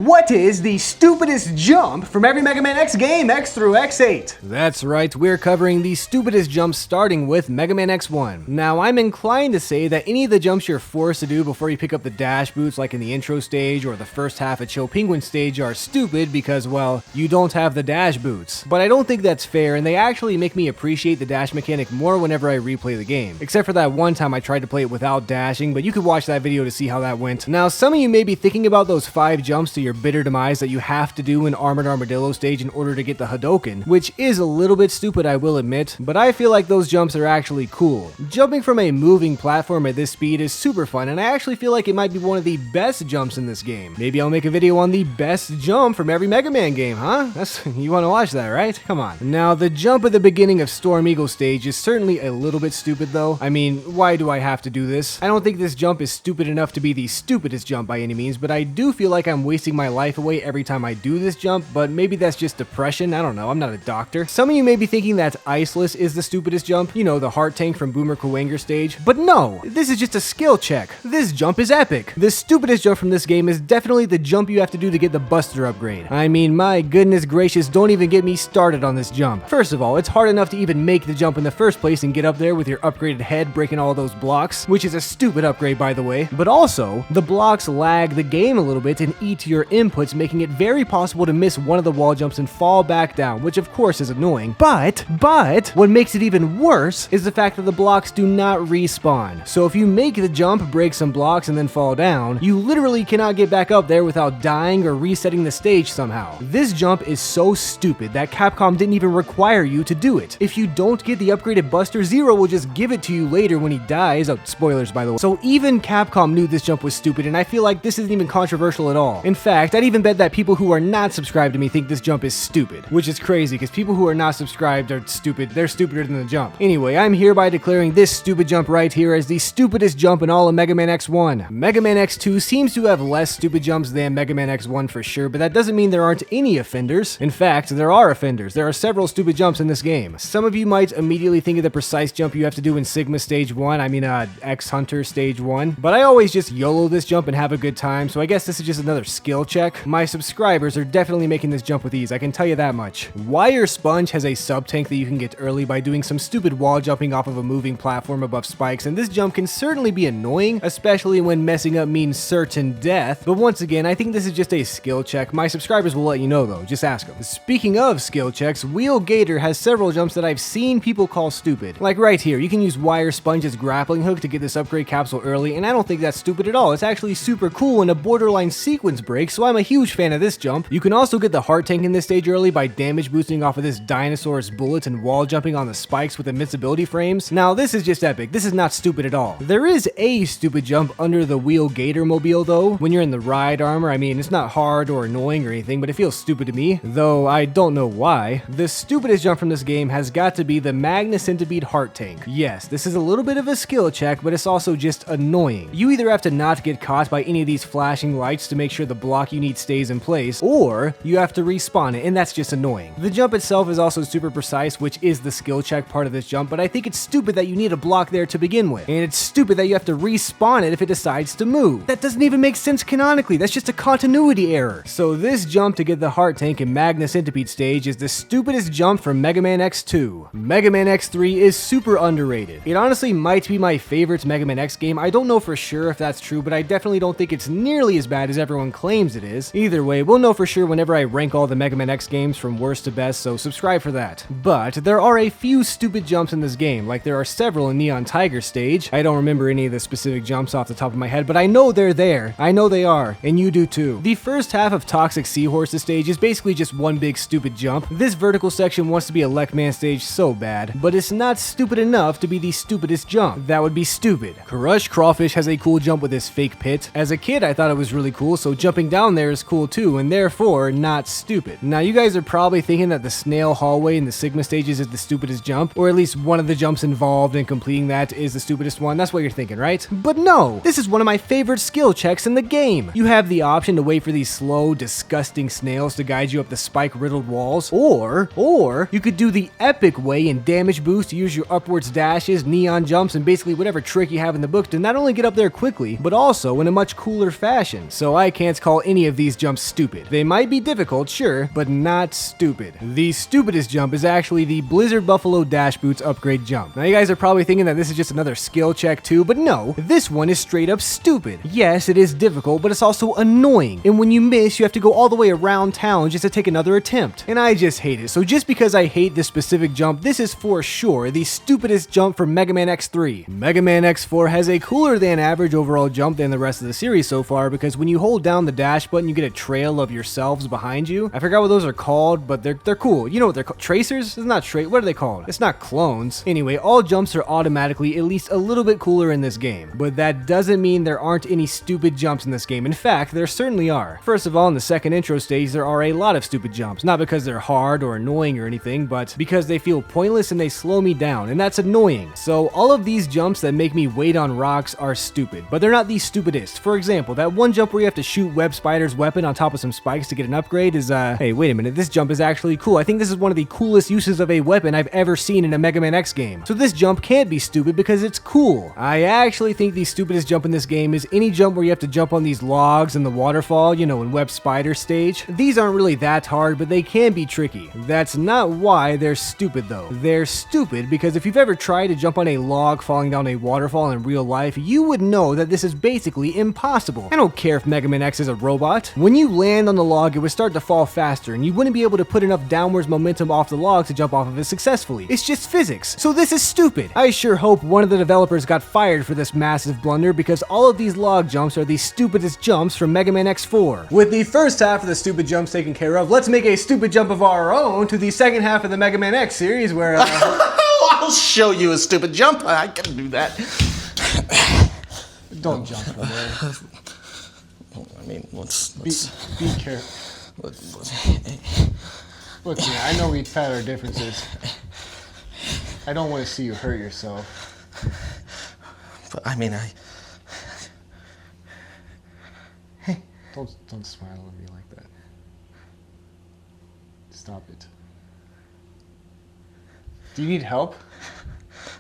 What is the stupidest jump from every Mega Man X game, X through X8? That's right, we're covering the stupidest jumps starting with Mega Man X1. Now, I'm inclined to say that any of the jumps you're forced to do before you pick up the dash boots, like in the intro stage or the first half of Chill Penguin stage, are stupid because, well, you don't have the dash boots. But I don't think that's fair, and they actually make me appreciate the dash mechanic more whenever I replay the game. Except for that one time I tried to play it without dashing, but you could watch that video to see how that went. Now, some of you may be thinking about those 5 jumps to your bitter demise that you have to do in Armored Armadillo stage in order to get the Hadoken, which is a little bit stupid, I will admit, but I feel like those jumps are actually cool. Jumping from a moving platform at this speed is super fun, and I actually feel like it might be one of the best jumps in this game. Maybe I'll make a video on the best jump from every Mega Man game, huh? You want to watch that, right? Come on. Now, the jump at the beginning of Storm Eagle stage is certainly a little bit stupid though. I mean, why do I have to do this? I don't think this jump is stupid enough to be the stupidest jump by any means, but I do feel like I'm wasting my life away every time I do this jump, but maybe that's just depression. I don't know, I'm not a doctor. Some of you may be thinking that Iceless is the stupidest jump, you know, the heart tank from Boomer Kuwanger stage, but no, this is just a skill check. This jump is epic. The stupidest jump from this game is definitely the jump you have to do to get the Buster upgrade. I mean, my goodness gracious, don't even get me started on this jump. First of all, it's hard enough to even make the jump in the first place and get up there with your upgraded head breaking all those blocks, which is a stupid upgrade by the way, but also, the blocks lag the game a little bit and eat your inputs, making it very possible to miss one of the wall jumps and fall back down, which of course is annoying. But, what makes it even worse is the fact that the blocks do not respawn. So if you make the jump, break some blocks, and then fall down, you literally cannot get back up there without dying or resetting the stage somehow. This jump is so stupid that Capcom didn't even require you to do it. If you don't get the upgraded Buster, Zero will just give it to you later when he dies. Oh, spoilers by the way. So even Capcom knew this jump was stupid, and I feel like this isn't even controversial at all. In fact, I'd even bet that people who are not subscribed to me think this jump is stupid, which is crazy because people who are not subscribed are stupid. They're stupider than the jump. Anyway, I'm hereby declaring this stupid jump right here as the stupidest jump in all of Mega Man X1. Mega Man X2 seems to have less stupid jumps than Mega Man X1 for sure, but that doesn't mean there aren't any offenders. In fact, there are offenders. There are several stupid jumps in this game. Some of you might immediately think of the precise jump you have to do in Sigma Stage 1, X-Hunter Stage 1, but I always just YOLO this jump and have a good time, so I guess this is just another skill check. My subscribers are definitely making this jump with ease, I can tell you that much. Wire Sponge has a sub-tank that you can get early by doing some stupid wall jumping off of a moving platform above spikes, and this jump can certainly be annoying, especially when messing up means certain death, but once again, I think this is just a skill check. My subscribers will let you know though, just ask them. Speaking of skill checks, Wheel Gator has several jumps that I've seen people call stupid. Like right here, you can use Wire Sponge's grappling hook to get this upgrade capsule early, and I don't think that's stupid at all. It's actually super cool and a borderline sequence break, so I'm a huge fan of this jump. You can also get the heart tank in this stage early by damage boosting off of this dinosaur's bullets and wall jumping on the spikes with invincibility frames. Now this is just epic. This is not stupid at all. There is a stupid jump under the Wheel Gator mobile though. When you're in the ride armor, I mean, it's not hard or annoying or anything, but it feels stupid to me, though I don't know why. The stupidest jump from this game has got to be the Magna-Centipede heart tank. Yes, this is a little bit of a skill check, but it's also just annoying. You either have to not get caught by any of these flashing lights to make sure the block you need stays in place, or you have to respawn it, and that's just annoying. The jump itself is also super precise, which is the skill check part of this jump, but I think it's stupid that you need a block there to begin with, and it's stupid that you have to respawn it if it decides to move. That doesn't even make sense canonically, that's just a continuity error. So this jump to get the heart tank in Magna-Centipede stage is the stupidest jump from Mega Man X2. Mega Man X3 is super underrated. It honestly might be my favorite Mega Man X game. I don't know for sure if that's true, but I definitely don't think it's nearly as bad as everyone claims it is. Either way, we'll know for sure whenever I rank all the Mega Man X games from worst to best, so subscribe for that. But there are a few stupid jumps in this game, like there are several in Neon Tiger stage. I don't remember any of the specific jumps off the top of my head, but I know they're there. I know they are, and you do too. The first half of Toxic Seahorse's stage is basically just one big stupid jump. This vertical section wants to be a Lek-Man stage so bad, but it's not stupid enough to be the stupidest jump. That would be stupid. Crush Crawfish has a cool jump with this fake pit. As a kid, I thought it was really cool, so jumping down there is cool too, and therefore not stupid. Now you guys are probably thinking that the snail hallway in the Sigma stages is the stupidest jump, or at least one of the jumps involved in completing that is the stupidest one. That's what you're thinking, right? But no, this is one of my favorite skill checks in the game. You have the option to wait for these slow, disgusting snails to guide you up the spike-riddled walls, or you could do the epic way and damage boost, use your upwards dashes, neon jumps, and basically whatever trick you have in the book to not only get up there quickly, but also in a much cooler fashion. So I can't call any any of these jumps stupid. They might be difficult, sure, but not stupid. The stupidest jump is actually the Blizzard Buffalo Dash Boots upgrade jump. Now you guys are probably thinking that this is just another skill check too, but no, this one is straight up stupid. Yes, it is difficult, but it's also annoying. And when you miss, you have to go all the way around town just to take another attempt. And I just hate it. So just because I hate this specific jump, this is for sure the stupidest jump from Mega Man X3. Mega Man X4 has a cooler than average overall jump than the rest of the series so far, because when you hold down the dash button, you get a trail of yourselves behind you. I forgot what those are called, but they're cool. You know what they're called? Tracers? It's not what are they called? It's not clones. Anyway, all jumps are automatically at least a little bit cooler in this game, but that doesn't mean there aren't any stupid jumps in this game. In fact, there certainly are. First of all, in the second intro stage, there are a lot of stupid jumps, not because they're hard or annoying or anything, but because they feel pointless and they slow me down, and that's annoying. So all of these jumps that make me wait on rocks are stupid, but they're not the stupidest. For example, that one jump where you have to shoot Web Spider's weapon on top of some spikes to get an upgrade is, hey, wait a minute, this jump is actually cool. I think this is one of the coolest uses of a weapon I've ever seen in a Mega Man X game. So this jump can't be stupid because it's cool. I actually think the stupidest jump in this game is any jump where you have to jump on these logs in the waterfall, you know, in Web Spider stage. These aren't really that hard, but they can be tricky. That's not why they're stupid though. They're stupid because if you've ever tried to jump on a log falling down a waterfall in real life, you would know that this is basically impossible. I don't care if Mega Man X is a robot. When you land on the log, it would start to fall faster, and you wouldn't be able to put enough downwards momentum off the log to jump off of it successfully. It's just physics. So this is stupid. I sure hope one of the developers got fired for this massive blunder, because all of these log jumps are the stupidest jumps from Mega Man X4. With the first half of the stupid jumps taken care of, let's make a stupid jump of our own to the second half of the Mega Man X series where... I'll show you a stupid jump. I can do that. Don't jump from there. I mean, let's be careful. Look, man, I know we've had our differences. I don't want to see you hurt yourself. But I mean, Hey, don't smile at me like that. Stop it. Do you need help?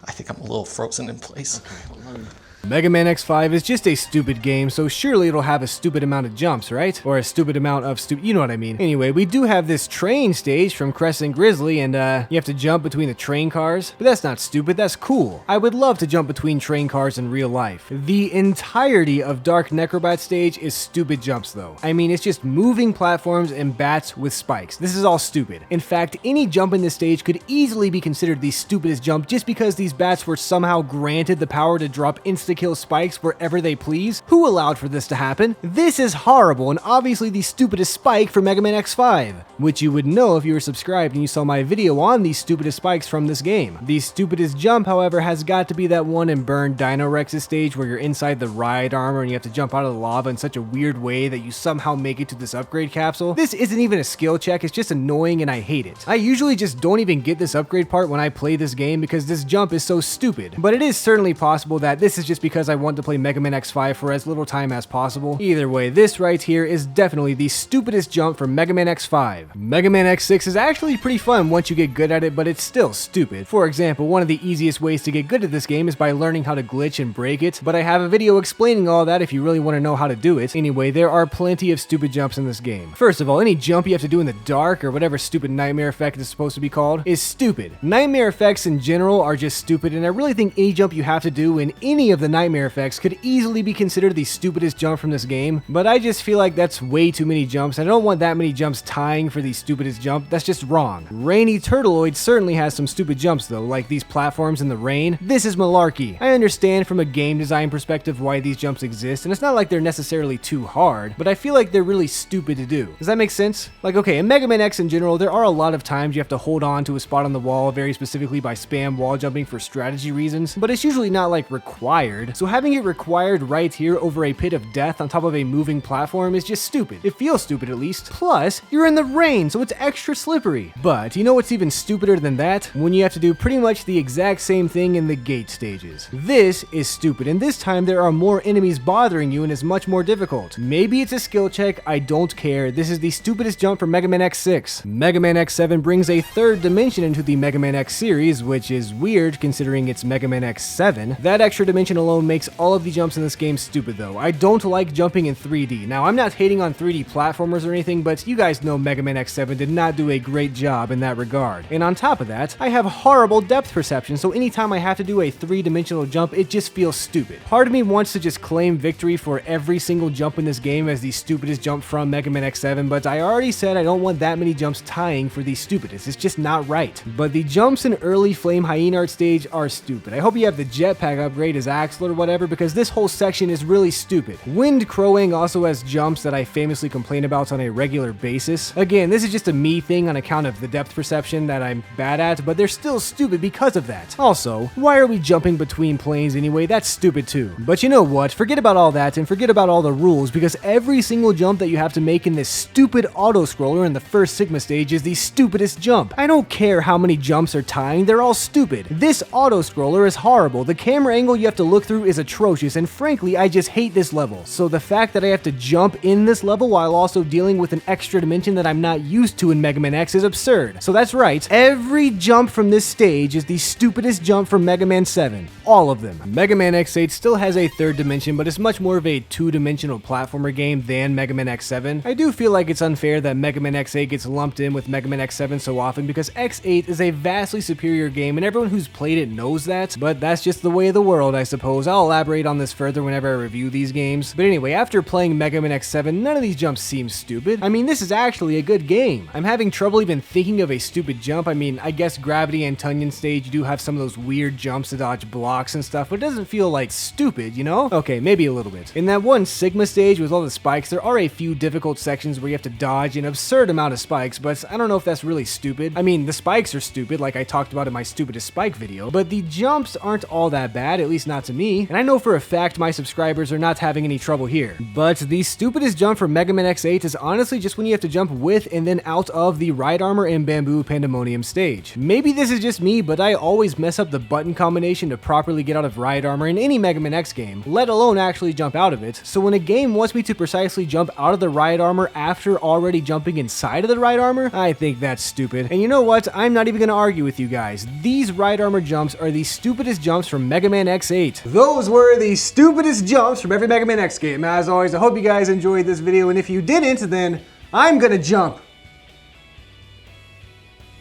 I think I'm a little frozen in place. Okay, let me... Mega Man X5 is just a stupid game, so surely it'll have a stupid amount of jumps, right? Or a stupid amount of you know what I mean. Anyway, we do have this train stage from Crescent Grizzly, and you have to jump between the train cars, but that's not stupid, that's cool. I would love to jump between train cars in real life. The entirety of Dark Necrobat stage is stupid jumps though. I mean, it's just moving platforms and bats with spikes. This is all stupid. In fact, any jump in this stage could easily be considered the stupidest jump just because these bats were somehow granted the power to drop insta-kill spikes wherever they please. Who allowed for this to happen? This is horrible and obviously the stupidest spike for Mega Man X5, which you would know if you were subscribed and you saw my video on these stupidest spikes from this game. The stupidest jump, however, has got to be that one in Burn Dino Rex's stage where you're inside the ride armor and you have to jump out of the lava in such a weird way that you somehow make it to this upgrade capsule. This isn't even a skill check, it's just annoying and I hate it. I usually just don't even get this upgrade part when I play this game because this jump is so stupid, but it is certainly possible that this is just because I want to play Mega Man X5 for as little time as possible. Either way, this right here is definitely the stupidest jump from Mega Man X5. Mega Man X6 is actually pretty fun once you get good at it, but it's still stupid. For example, one of the easiest ways to get good at this game is by learning how to glitch and break it, but I have a video explaining all that if you really want to know how to do it. Anyway, there are plenty of stupid jumps in this game. First of all, any jump you have to do in the dark, or whatever stupid nightmare effect is supposed to be called, is stupid. Nightmare effects in general are just stupid, and I really think any jump you have to do in any of the nightmare effects could easily be considered the stupidest jump from this game, but I just feel like that's way too many jumps, and I don't want that many jumps tying for the stupidest jump. That's just wrong. Rainy Turtleoid certainly has some stupid jumps though, like these platforms in the rain. This is malarkey. I understand from a game design perspective why these jumps exist, and it's not like they're necessarily too hard, but I feel like they're really stupid to do. Does that make sense? Like, okay, in Mega Man X in general, there are a lot of times you have to hold on to a spot on the wall very specifically by spam wall jumping for strategy reasons, but it's usually not like required, so having it required right here over a pit of death on top of a moving platform is just stupid. It feels stupid at least. Plus, you're in the rain, so it's extra slippery. But you know what's even stupider than that? When you have to do pretty much the exact same thing in the gate stages. This is stupid, and this time there are more enemies bothering you and is much more difficult. Maybe it's a skill check, I don't care. This is the stupidest jump from Mega Man X6. Mega Man X7 brings a third dimension into the Mega Man X series, which is weird considering it's Mega Man X7. That extra dimension alone makes all of the jumps in this game stupid though. I don't like jumping in 3D. Now, I'm not hating on 3D platformers or anything, but you guys know Mega Man X7 did not do a great job in that regard. And on top of that, I have horrible depth perception, so anytime I have to do a 3-dimensional jump, it just feels stupid. Part of me wants to just claim victory for every single jump in this game as the stupidest jump from Mega Man X7, but I already said I don't want that many jumps tying for the stupidest. It's just not right. But the jumps in early Flame Hyena Art stage are stupid. I hope you have the jetpack upgrade as Axel or whatever, because this whole section is really stupid. Wind Crowing also has jumps that I famously complain about on a regular basis. Again, this is just a me thing on account of the depth perception that I'm bad at, but they're still stupid because of that. Also, why are we jumping between planes anyway? That's stupid too. But you know what? Forget about all that and forget about all the rules, because every single jump that you have to make in this stupid auto-scroller in the first Sigma stage is the stupidest jump. I don't care how many jumps are tying, they're all stupid. This auto-scroller is horrible. The camera angle you have to look through is atrocious, and frankly, I just hate this level. So the fact that I have to jump in this level while also dealing with an extra dimension that I'm not used to in Mega Man X is absurd. So that's right, every jump from this stage is the stupidest jump from Mega Man 7. All of them. Mega Man X8 still has a third dimension, but it's much more of a two-dimensional platformer game than Mega Man X7. I do feel like it's unfair that Mega Man X8 gets lumped in with Mega Man X7 so often, because X8 is a vastly superior game and everyone who's played it knows that, but that's just the way of the world, I suppose. I'll elaborate on this further whenever I review these games. But anyway, after playing Mega Man X7, none of these jumps seem stupid. I mean, this is actually a good game. I'm having trouble even thinking of a stupid jump. I mean, I guess Gravity and Tunyon stage do have some of those weird jumps to dodge blocks and stuff, but it doesn't feel like stupid, you know? Okay, maybe a little bit. In that one Sigma stage with all the spikes, there are a few difficult sections where you have to dodge an absurd amount of spikes, but I don't know if that's really stupid. I mean, the spikes are stupid, like I talked about in my Stupidest Spike video, but the jumps aren't all that bad, at least not to me, and I know for a fact my subscribers are not having any trouble here. But the stupidest jump for Mega Man X8 is honestly just when you have to jump with and then out of the Ride Armor and Bamboo Pandemonium stage. Maybe this is just me, but I always mess up the button combination to properly get out of Ride Armor in any Mega Man X game, let alone actually jump out of it. So when a game wants me to precisely jump out of the Ride Armor after already jumping inside of the Ride Armor, I think that's stupid. And you know what? I'm not even gonna argue with you guys. These Ride Armor jumps are the stupidest jumps from Mega Man X8. Those were the stupidest jumps from every Mega Man X game. As always, I hope you guys enjoyed this video, and if you didn't, then I'm gonna jump.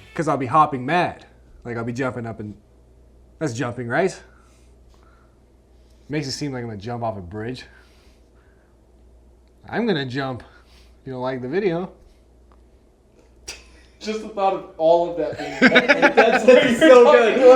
Because I'll be hopping mad. Like I'll be jumping up and... That's jumping, right? Makes it seem like I'm gonna jump off a bridge. I'm gonna jump. If you don't like the video. Just the thought of all of that being... That's so good.